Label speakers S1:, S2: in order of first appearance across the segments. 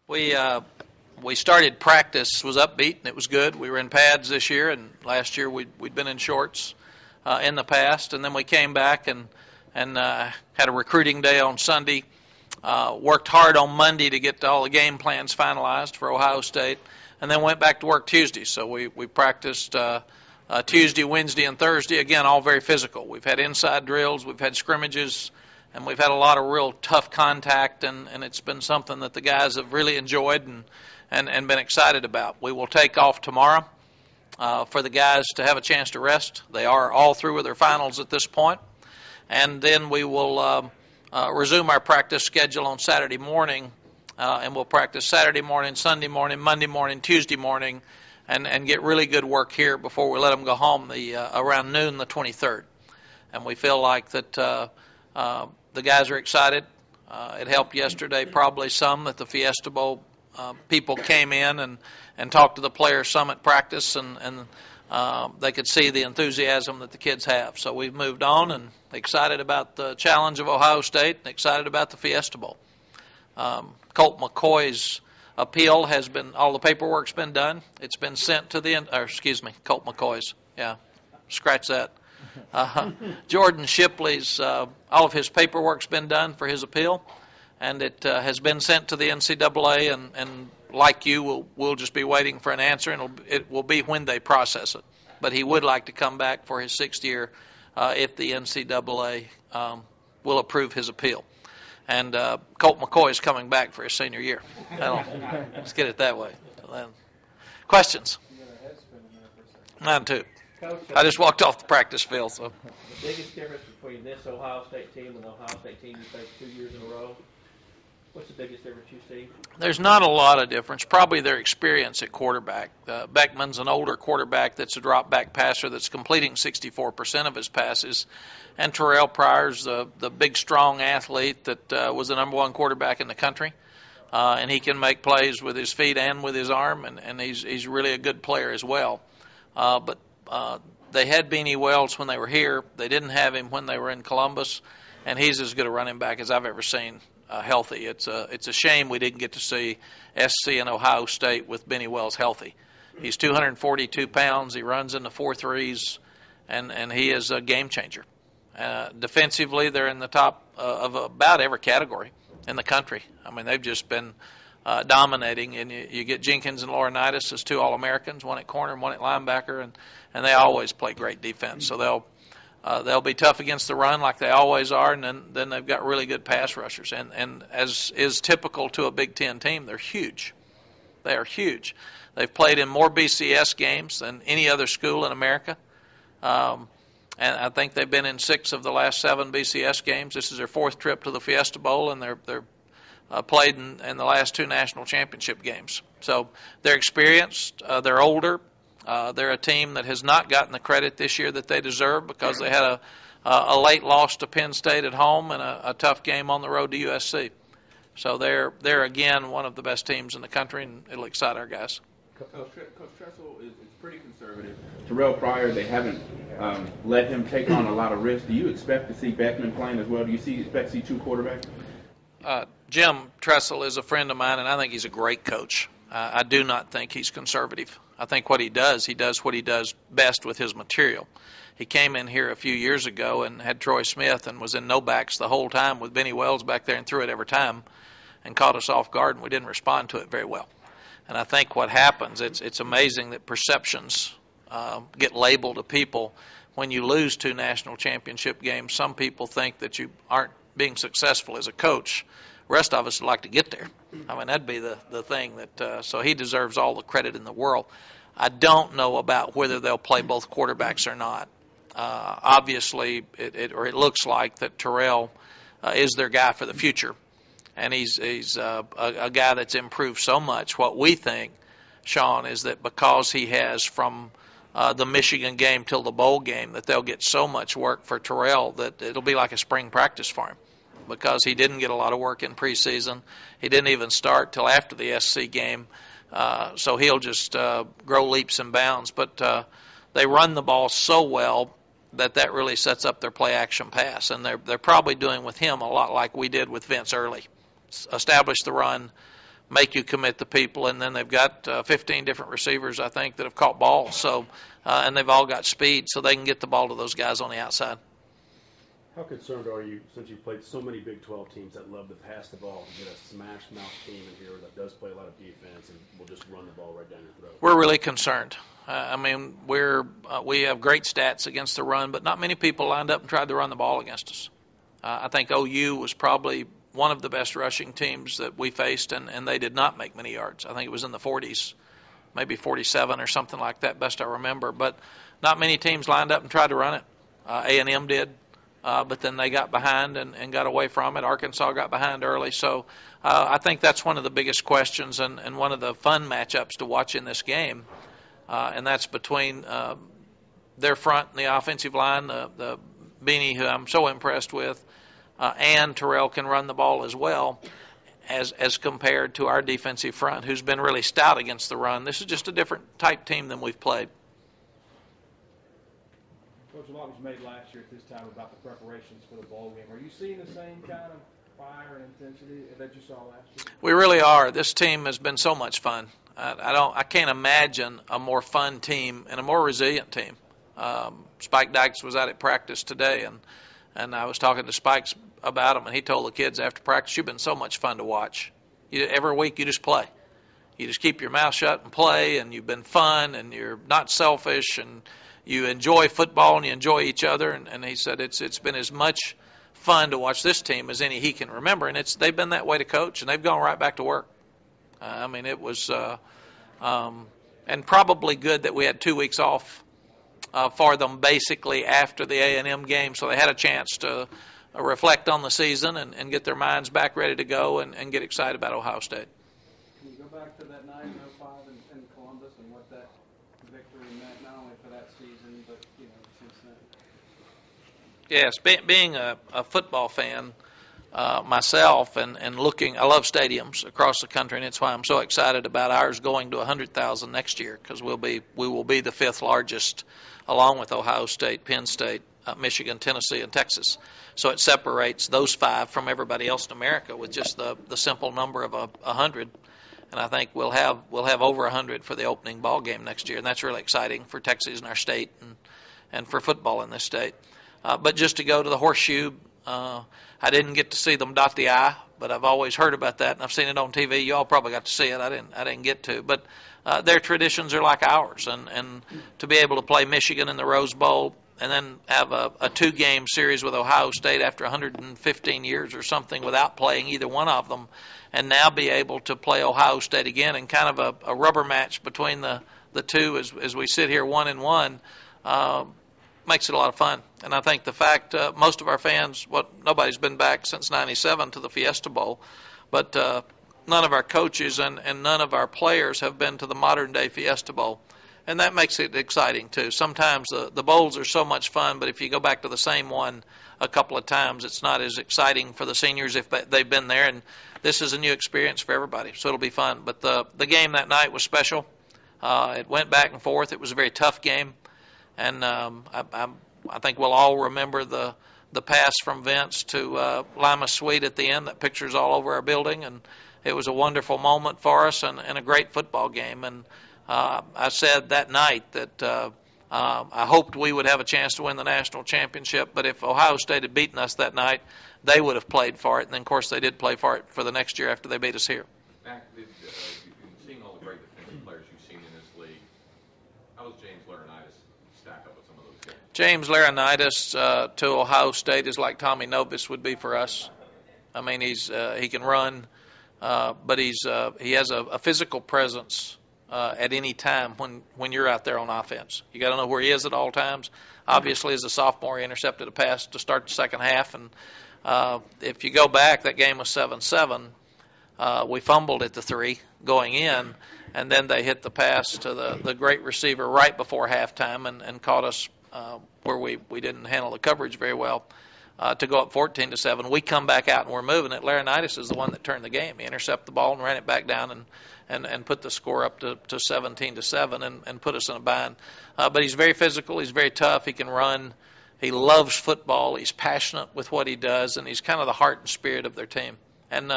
S1: We we started practice, was upbeat, and it was good. We were in pads this year, and last year we'd been in shorts in the past. And then we came back and had a recruiting day on Sunday. Worked hard on Monday to get all the game plans finalized for Ohio State, and then went back to work Tuesday. So we practiced Tuesday, Wednesday, and Thursday. Again, all very physical. We've had inside drills, we've had scrimmages, and we've had a lot of real tough contact, and it's been something that the guys have really enjoyed and been excited about. We will take off tomorrow for the guys to have a chance to rest. They are all through with their finals at this point. And then we will resume our practice schedule on Saturday morning, and we'll practice Saturday morning, Sunday morning, Monday morning, Tuesday morning, and get really good work here before we let them go home around noon the 23rd. And we feel like that the guys are excited. It helped yesterday probably some that the Fiesta Bowl people came in and talked to the players some at practice, and they could see the enthusiasm that the kids have. So we've moved on and excited about the challenge of Ohio State and excited about the Fiesta Bowl. Colt McCoy's appeal has been, all the paperwork's been done. It's been sent to Colt McCoy's. Yeah, scratch that. Jordan Shipley's, all of his paperwork's been done for his appeal, and it has been sent to the NCAA, and like you, we'll just be waiting for an answer, and it will be when they process it. But he would like to come back for his sixth year if the NCAA will approve his appeal. And Colt McCoy is coming back for his senior year. Let's get it that way. Questions? Mine too.
S2: Coach,
S1: I just walked off the practice field. So
S2: the biggest difference between this Ohio State team and the Ohio State team you faced 2 years in a row, what's the biggest difference you see?
S1: There's not a lot of difference. Probably their experience at quarterback. Beckman's an older quarterback that's a drop-back passer that's completing 64% of his passes. And Terrell Pryor's the big, strong athlete that was the number one quarterback in the country. And he can make plays with his feet and with his arm, and he's really a good player as well. But they had Beanie Wells when they were here. They didn't have him when they were in Columbus, and he's as good a running back as I've ever seen healthy. It's a shame we didn't get to see SC and Ohio State with Beanie Wells healthy. He's 242 pounds. He runs in the 4.3s, and he is a game changer. Defensively, they're in the top of about every category in the country. I mean, they've just been dominating, and you get Jenkins and Laurinaitis as two All-Americans, one at corner and one at linebacker, and they always play great defense. So they'll be tough against the run like they always are, and then they've got really good pass rushers. And as is typical to a Big Ten team, they're huge. They are huge. They've played in more BCS games than any other school in America. And I think they've been in 6 of the last 7 BCS games. This is their 4th trip to the Fiesta Bowl, and they're played in the last 2 national championship games. So they're experienced. They're older. They're a team that has not gotten the credit this year that they deserve because they had a late loss to Penn State at home and a tough game on the road to USC. So they're again one of the best teams in the country, and it'll excite our guys.
S3: Coach Tressel is pretty conservative. Terrell Pryor, they haven't let him take on a lot of risk. Do you expect to see Beckman playing as well? Do you expect to see 2 quarterbacks?
S1: Jim Tressel is a friend of mine, and I think he's a great coach. I do not think he's conservative. I think what he does what he does best with his material. He came in here a few years ago and had Troy Smith and was in no backs the whole time with Benny Wells back there and threw it every time and caught us off guard, and we didn't respond to it very well. And I think what happens, it's amazing that perceptions get labeled to people. When you lose 2 national championship games, some people think that you aren't being successful as a coach. The rest of us would like to get there. I mean, that'd be the thing that so he deserves all the credit in the world. I don't know about whether they'll play both quarterbacks or not. Obviously, it looks like that Terrell is their guy for the future. And he's a guy that's improved so much. What we think, Sean, is that because he has from the Michigan game till the bowl game, that they'll get so much work for Terrell that it'll be like a spring practice for him because he didn't get a lot of work in preseason. He didn't even start till after the SC game. So he'll just grow leaps and bounds. But they run the ball so well that really sets up their play-action pass. And they're probably doing with him a lot like we did with Vince early. Establish the run, make you commit the people. And then they've got 15 different receivers, I think, that have caught balls. So, and they've all got speed, so they can get the ball to those guys on the outside.
S4: How concerned are you, since you've played so many Big 12 teams that love to pass the ball, to get a smash-mouth team in here that does play a lot of defense and will just run the ball right down your throat?
S1: We're really concerned. I mean, we have great stats against the run, but not many people lined up and tried to run the ball against us. I think OU was probably one of the best rushing teams that we faced, and they did not make many yards. I think it was in the 40s, maybe 47 or something like that, best I remember. But not many teams lined up and tried to run it. A&M did. But then they got behind and got away from it. Arkansas got behind early. So I think that's one of the biggest questions and one of the fun matchups to watch in this game. And that's between their front and the offensive line, the Beanie, who I'm so impressed with, and Terrell can run the ball as well, as compared to our defensive front, who's been really stout against the run. This is just a different type team than we've played.
S2: Coach, a lot was made last year at this time about the preparations for the bowl game. Are you seeing the same kind of fire and intensity that you saw last year?
S1: We really are. This team has been so much fun. I can't imagine a more fun team and a more resilient team. Spike Dykes was out at practice today, and I was talking to Spikes about him, and he told the kids after practice, "You've been so much fun to watch. Every week you just play. You just keep your mouth shut and play, and you've been fun, and you're not selfish, and you enjoy football and you enjoy each other." And he said it's been as much fun to watch this team as any he can remember, and they've been that way to coach, and they've gone right back to work. I mean, it was and probably good that we had 2 weeks off for them basically after the A&M game, so they had a chance to reflect on the season and get their minds back ready to go and get excited about Ohio State.
S5: Can you go back to that night in 05 in Columbus and what that victory meant, not only for that season, but since then?
S1: Yes, being a football fan myself and looking, I love stadiums across the country, and it's why I'm so excited about ours going to 100,000 next year, because we will be the fifth largest, along with Ohio State, Penn State, Michigan, Tennessee, and Texas. So it separates those five from everybody else in America with just the simple number of 100. And I think we'll have over 100 for the opening ball game next year, and that's really exciting for Texas and our state and for football in this state. But just to go to the horseshoe, I didn't get to see them dot the I, but I've always heard about that, and I've seen it on TV. You all probably got to see it. I didn't get to, but their traditions are like ours, and to be able to play Michigan in the Rose Bowl and then have a two-game series with Ohio State after 115 years or something without playing either one of them, and now be able to play Ohio State again and kind of a rubber match between the two as we sit here 1-1, makes it a lot of fun. And I think the fact most of our fans, nobody's been back since '97 to the Fiesta Bowl, but none of our coaches and none of our players have been to the modern-day Fiesta Bowl. And that makes it exciting, too. Sometimes the bowls are so much fun, but if you go back to the same one a couple of times, it's not as exciting for the seniors if they've been there. And this is a new experience for everybody, so it'll be fun. But the game that night was special. It went back and forth. It was a very tough game. And I think we'll all remember the pass from Vince to Lima Sweet at the end. That picture's all over our building. And it was a wonderful moment for us and a great football game. And I said that night that I hoped we would have a chance to win the national championship, but if Ohio State had beaten us that night, they would have played for it, and then, of course, they did play for it for the next year after they beat us here.
S6: Mack, seeing all the great defensive players you've seen in this league, how does James Laurinaitis stack up with some of those guys?
S1: James Laurinaitis to Ohio State is like Tommy Novus would be for us. I mean, he can run, but he has a physical presence at any time when you're out there on offense. You got to know where he is at all times. Obviously, as a sophomore, he intercepted a pass to start the second half, and if you go back, that game was 7-7. We fumbled at the 3 going in, and then they hit the pass to the great receiver right before halftime and caught us where we didn't handle the coverage very well to go up 14-7. We come back out and we're moving it. Laurinaitis is the one that turned the game. He intercepted the ball and ran it back down and put the score up to 17-7 and put us in a bind. But he's very physical. He's very tough. He can run. He loves football. He's passionate with what he does, and he's kind of the heart and spirit of their team. And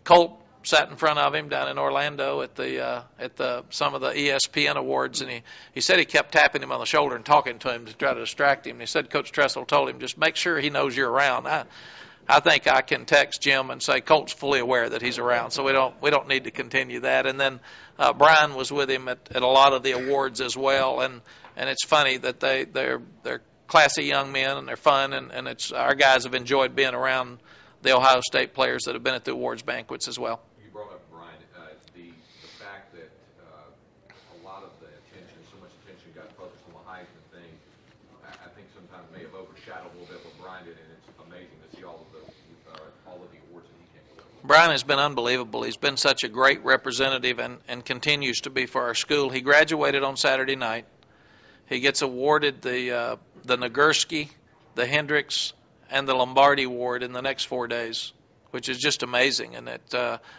S1: Colt sat in front of him down in Orlando at some of the ESPN awards, and he said he kept tapping him on the shoulder and talking to him to try to distract him. And he said Coach Tressel told him, just make sure he knows you're around. I think I can text Jim and say Colt's fully aware that he's around, so we don't need to continue that. And then Brian was with him at a lot of the awards as well, and it's funny that they're classy young men and they're fun, and it's our guys have enjoyed being around the Ohio State players that have been at the awards banquets as well.
S6: You brought up Brian, the fact that a lot of the attention, so much attention got focused on the Heisman thing, I think sometimes may have overshadowed a little bit what Brian did, and it's amazing to see all of the awards that he came with.
S1: Brian has been unbelievable. He's been such a great representative and continues to be for our school. He graduated on Saturday night. He gets awarded the Nagurski, the Hendricks, and the Lombardi Award in the next 4 days, which is just amazing. And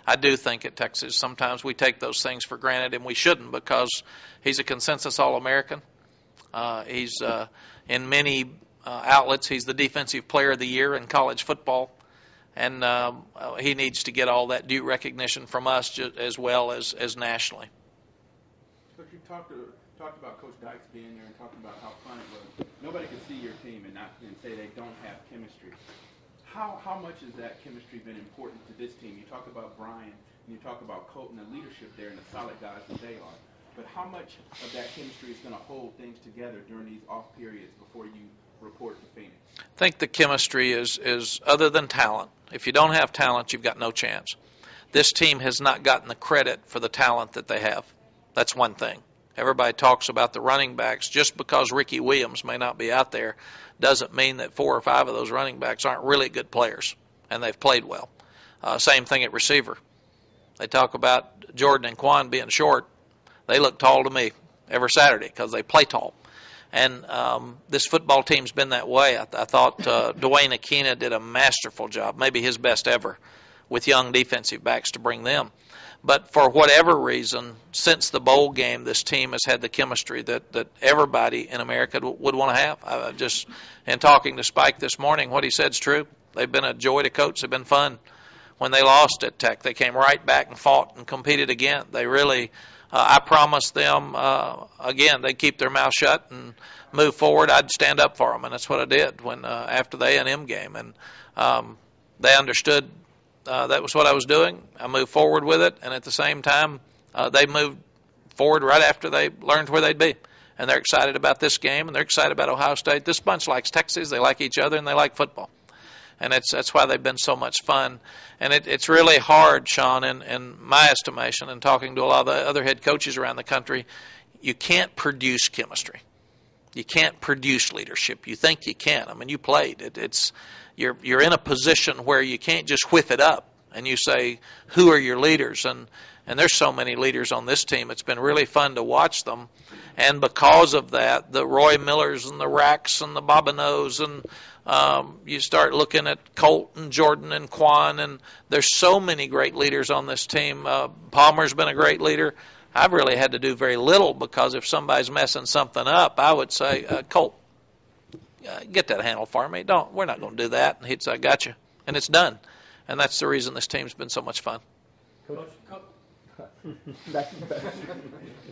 S1: I do think at Texas sometimes we take those things for granted, and we shouldn't, because he's a consensus All-American. He's in many outlets, he's the Defensive Player of the Year in college football, and he needs to get all that due recognition from us as well as nationally.
S3: But you talked about Coach Dykes being there and talked about how fun it was. Nobody could see your team and say they don't have chemistry. How much has that chemistry been important to this team? You talk about Brian, and you talk about Colt and the leadership there and the solid guys that they are. But how much of that chemistry is going to hold things together during these off periods before you report to Phoenix?
S1: I think the chemistry is other than talent. If you don't have talent, you've got no chance. This team has not gotten the credit for the talent that they have. That's one thing. Everybody talks about the running backs. Just because Ricky Williams may not be out there doesn't mean that 4 or 5 of those running backs aren't really good players, and they've played well. Same thing at receiver. They talk about Jordan and Quan being short. They look tall to me every Saturday because they play tall. And this football team's been that way. I thought Dwayne Akina did a masterful job, maybe his best ever, with young defensive backs to bring them. But for whatever reason, since the bowl game, this team has had the chemistry that everybody in America would want to have. Just in talking to Spike this morning, what he said is true. They've been a joy to coach. They've been fun. When they lost at Tech, they came right back and fought and competed again. They really, I promised them, again, they'd keep their mouth shut and move forward. I'd stand up for them, and that's what I did when after the A&M game. And they understood that was what I was doing. I moved forward with it, and at the same time, they moved forward right after they learned where they'd be. And they're excited about this game, and they're excited about Ohio State. This bunch likes Texas. They like each other, and they like football. And that's why they've been so much fun. And it's really hard, Sean, in my estimation, and talking to a lot of the other head coaches around the country, you can't produce chemistry. You can't produce leadership. You think you can. I mean, you played. You're in a position where you can't just whiff it up and you say, who are your leaders? And there's so many leaders on this team. It's been really fun to watch them. And because of that, the Roy Millers and the Racks and the Bobineaus, and you start looking at Colt and Jordan and Quan, and there's so many great leaders on this team. Palmer's been a great leader. I've really had to do very little, because if somebody's messing something up, I would say, Colt, get that handle for me. We're not going to do that. And he'd say, I got you. And it's done. And that's the reason this team's been so much fun.
S7: Coach,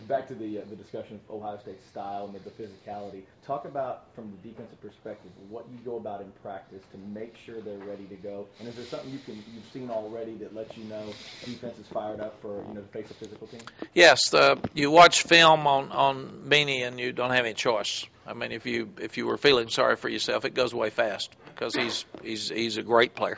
S7: back to the discussion of Ohio State's style and the physicality. Talk about, from the defensive perspective, what you go about in practice to make sure they're ready to go. And is there something you've seen already that lets you know defense is fired up for to face a physical team? Yes,
S1: you watch film on Beanie and you don't have any choice. I mean, if you were feeling sorry for yourself, it goes away fast, because he's a great player.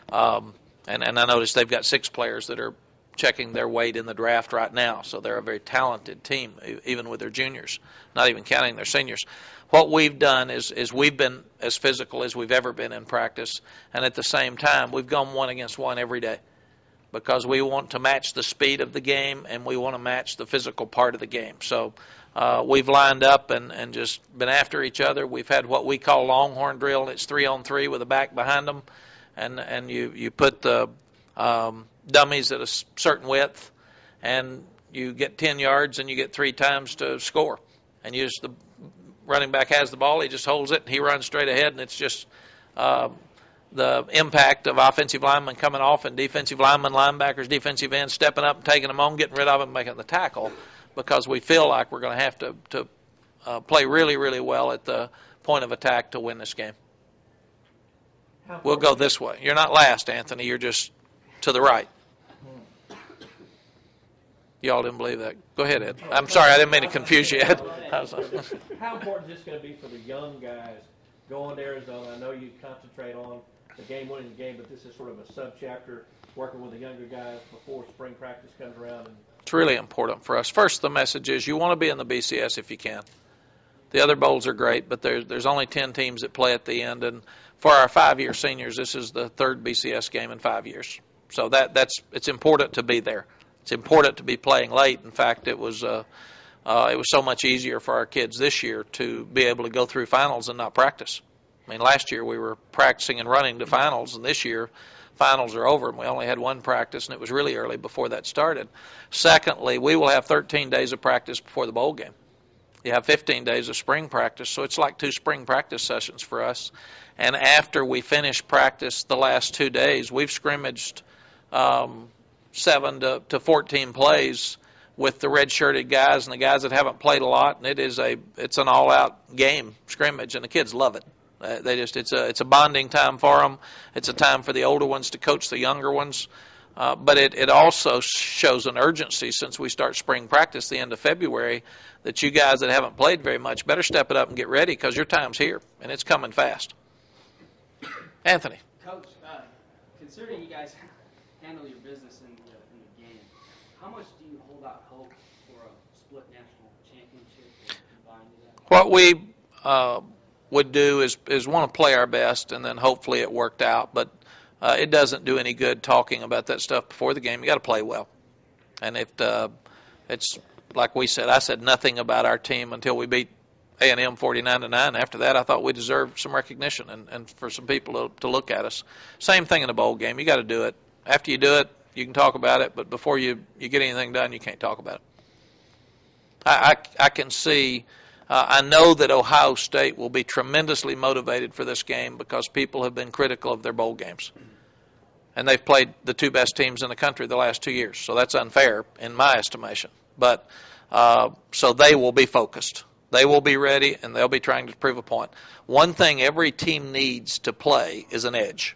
S1: And I noticed they've got 6 players that are checking their weight in the draft right now, so they're a very talented team, even with their juniors, not even counting their seniors. What we've done is we've been as physical as we've ever been in practice, and at the same time, we've gone 1-against-1 every day, because we want to match the speed of the game, and we want to match the physical part of the game. So we've lined up and just been after each other. We've had what we call Longhorn drill, and it's 3-on-3 with a back behind them, and you put the dummies at a certain width, and you get 10 yards, and you get 3 times to score. And the running back has the ball, he just holds it, and he runs straight ahead, and it's just the impact of offensive linemen coming off and defensive linemen, linebackers, defensive ends stepping up and taking them on, getting rid of them, making the tackle, because we feel like we're going to have to play really, really well at the point of attack to win this game. We'll go this way. You're not last, Anthony. You're just to the right. Y'all didn't believe that. Go ahead, Ed. I'm sorry. I didn't mean to confuse you, Ed.
S8: How important is this going to be for the young guys going to Arizona? I know you concentrate on the game, winning the game, but this is sort of a subchapter, working with the younger guys before spring practice comes around.
S1: It's really important for us. First, the message is you want to be in the BCS if you can. The other bowls are great, but there's only 10 teams that play at the end, and for our 5-year seniors, this is the third BCS game in 5 years. So it's important to be there. It's important to be playing late. In fact, it was so much easier for our kids this year to be able to go through finals and not practice. I mean, last year we were practicing and running to finals, and this year finals are over, and we only had one practice, and it was really early before that started. Secondly, we will have 13 days of practice before the bowl game. You have 15 days of spring practice, so it's like 2 spring practice sessions for us. And after we finish practice the last 2 days, we've scrimmaged 7 to 14 plays with the red-shirted guys and the guys that haven't played a lot, and it's an all-out game scrimmage, and the kids love it. It's a bonding time for them. It's a time for the older ones to coach the younger ones. But it also shows an urgency since we start spring practice the end of February that you guys that haven't played very much better step it up and get ready because your time's here, and it's coming fast. Anthony.
S9: Coach, considering you guys handle your business in the game, how much do you hold out hope for a split national championship or combined to that?
S1: What we would do is want to play our best, and then hopefully it worked out. But it doesn't do any good talking about that stuff before the game. You got to play well. And if it's like we said, I said nothing about our team until we beat A&M 49-9. After that, I thought we deserved some recognition and for some people to look at us. Same thing in a bowl game. You got to do it. After you do it, you can talk about it. But before you get anything done, you can't talk about it. I can see. I know that Ohio State will be tremendously motivated for this game because people have been critical of their bowl games. And they've played the 2 best teams in the country the last 2 years. So that's unfair in my estimation. But so they will be focused. They will be ready, and they'll be trying to prove a point. One thing every team needs to play is an edge.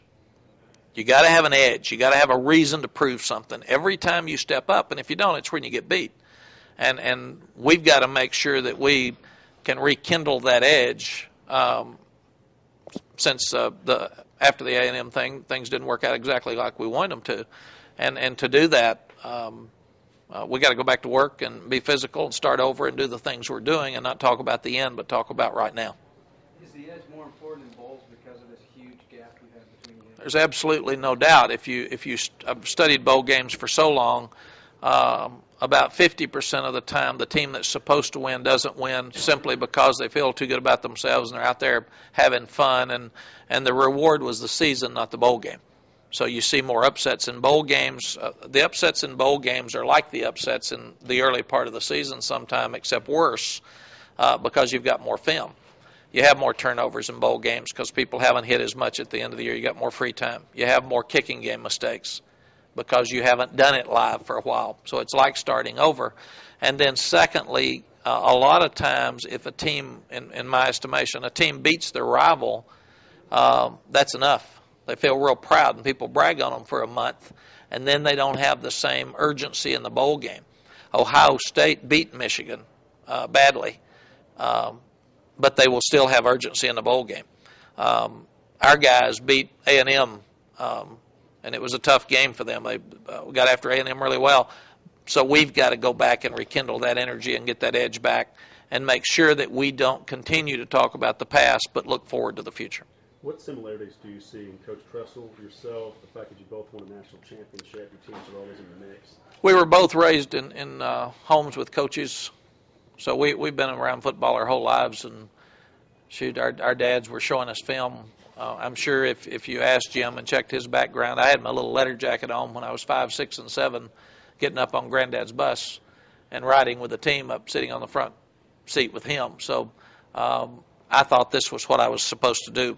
S1: You got to have an edge. You got to have a reason to prove something every time you step up. And if you don't, it's when you get beat. And we've got to make sure that we can rekindle that edge since after the A&M thing, things didn't work out exactly like we wanted them to. And to do that, we got to go back to work and be physical and start over and do the things we're doing and not talk about the end, but talk about right now.
S5: Is the edge more important in bowls because of this huge gap you have between games?
S1: There's absolutely no doubt. I've studied bowl games for so long, about 50% of the time the team that's supposed to win doesn't win simply because they feel too good about themselves and they're out there having fun, and the reward was the season, not the bowl game. So you see more upsets in bowl games. The upsets in bowl games are like the upsets in the early part of the season sometime, except worse because you've got more film. You have more turnovers in bowl games because people haven't hit as much at the end of the year. You got more free time. You have more kicking game mistakes because you haven't done it live for a while. So it's like starting over. And then secondly, a lot of times if a team, in my estimation, a team beats their rival, that's enough. They feel real proud, and people brag on them for a month, and then they don't have the same urgency in the bowl game. Ohio State beat Michigan badly, but they will still have urgency in the bowl game. Our guys beat A&M, and it was a tough game for them. They got after A&M really well. So we've got to go back and rekindle that energy and get that edge back and make sure that we don't continue to talk about the past but look forward to the future.
S4: What similarities do you see in Coach Tressel, yourself, the fact that you both won a national championship, your teams are always in the mix?
S1: We were both raised in homes with coaches, so we've been around football our whole lives, and our dads were showing us film. I'm sure if you asked Jim and checked his background, I had my little letter jacket on when I was 5, 6, and 7, getting up on Granddad's bus and riding with the team up, sitting on the front seat with him. So I thought this was what I was supposed to do.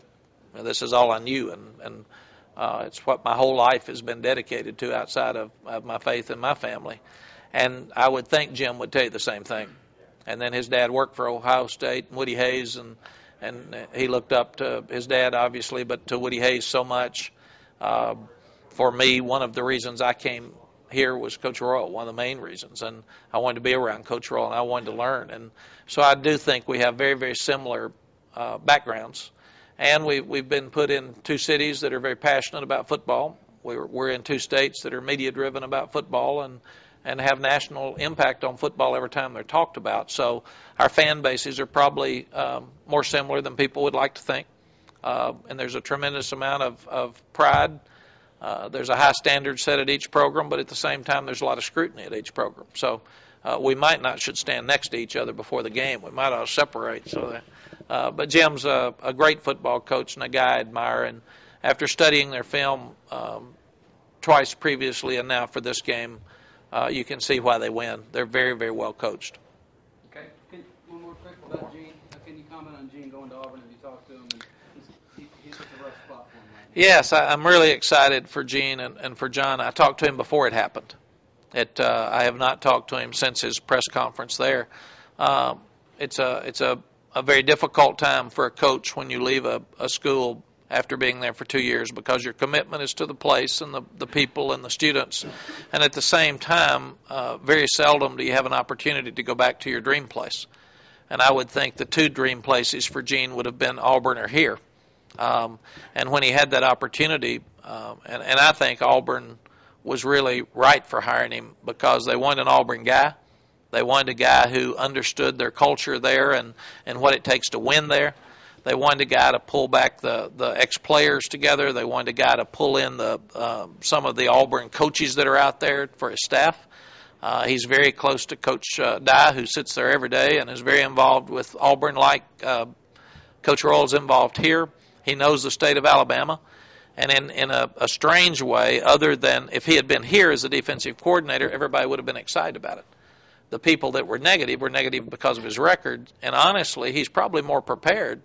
S1: This is all I knew, and it's what my whole life has been dedicated to outside of my faith and my family. And I would think Jim would tell you the same thing. And then his dad worked for Ohio State and Woody Hayes, and he looked up to his dad, obviously, but to Woody Hayes so much. For me, one of the reasons I came here was Coach Royal, one of the main reasons. And I wanted to be around Coach Royal, and I wanted to learn. And so I do think we have very, very similar backgrounds. And we've been put in two cities that are very passionate about football. We're in two states that are media-driven about football and have national impact on football every time they're talked about. So our fan bases are probably more similar than people would like to think. And there's a tremendous amount of pride. There's a high standard set at each program, but at the same time there's a lot of scrutiny at each program. So we might not should stand next to each other before the game. We might ought to separate. But Jim's a great football coach and a guy I admire. And after studying their film twice previously and now for this game, you can see why they win. They're very, very well coached.
S5: Okay. One more quick about Gene. Can you comment on Gene going to Auburn? Have you talked to him? And he's such a rough spot for him right now.
S1: Yes, I'm really excited for Gene and for John. I talked to him before it happened. I have not talked to him since his press conference there. It's a very difficult time for a coach when you leave a school after being there for 2 years, because your commitment is to the place and the people and the students. And at the same time, very seldom do you have an opportunity to go back to your dream place. And I would think the two dream places for Gene would have been Auburn or here. And when he had that opportunity, and I think Auburn was really right for hiring him, because they wanted an Auburn guy. They wanted a guy who understood their culture there and what it takes to win there. They wanted a guy to pull back the ex-players together. They wanted a guy to pull in some of the Auburn coaches that are out there for his staff. He's very close to Coach Dye, who sits there every day and is very involved with Auburn, like Coach Royal's involved here. He knows the state of Alabama. And in a strange way, other than if he had been here as a defensive coordinator, everybody would have been excited about it. The people that were negative because of his record. And honestly, he's probably more prepared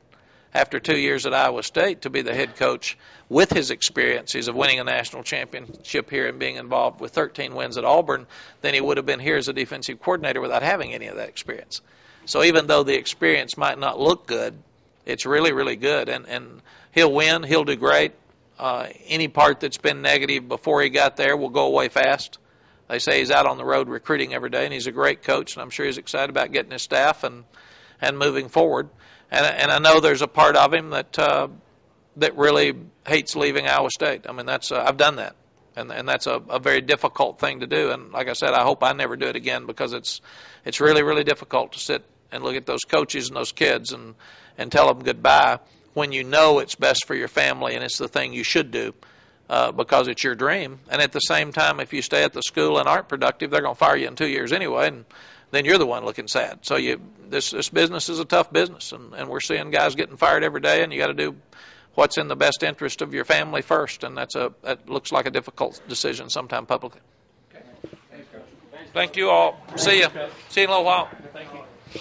S1: after 2 years at Iowa State to be the head coach with his experiences of winning a national championship here and being involved with 13 wins at Auburn than he would have been here as a defensive coordinator without having any of that experience. So even though the experience might not look good, it's really, really good. And he'll win. He'll do great. Any part that's been negative before he got there will go away fast. They say he's out on the road recruiting every day, and he's a great coach, and I'm sure he's excited about getting his staff and moving forward. And I know there's a part of him that really hates leaving Iowa State. I mean, I've done that, and that's a very difficult thing to do. And like I said, I hope I never do it again, because it's really, really difficult to sit and look at those coaches and those kids and tell them goodbye when you know it's best for your family and it's the thing you should do. Because it's your dream. And at the same time, if you stay at the school and aren't productive, they're going to fire you in 2 years anyway, and then you're the one looking sad. So this business is a tough business, and we're seeing guys getting fired every day, and you got to do what's in the best interest of your family first, and that looks like a difficult decision sometime publicly.
S8: Okay. Thanks, Coach.
S1: Thank you all. See you. See you in a little while.
S8: Thank you.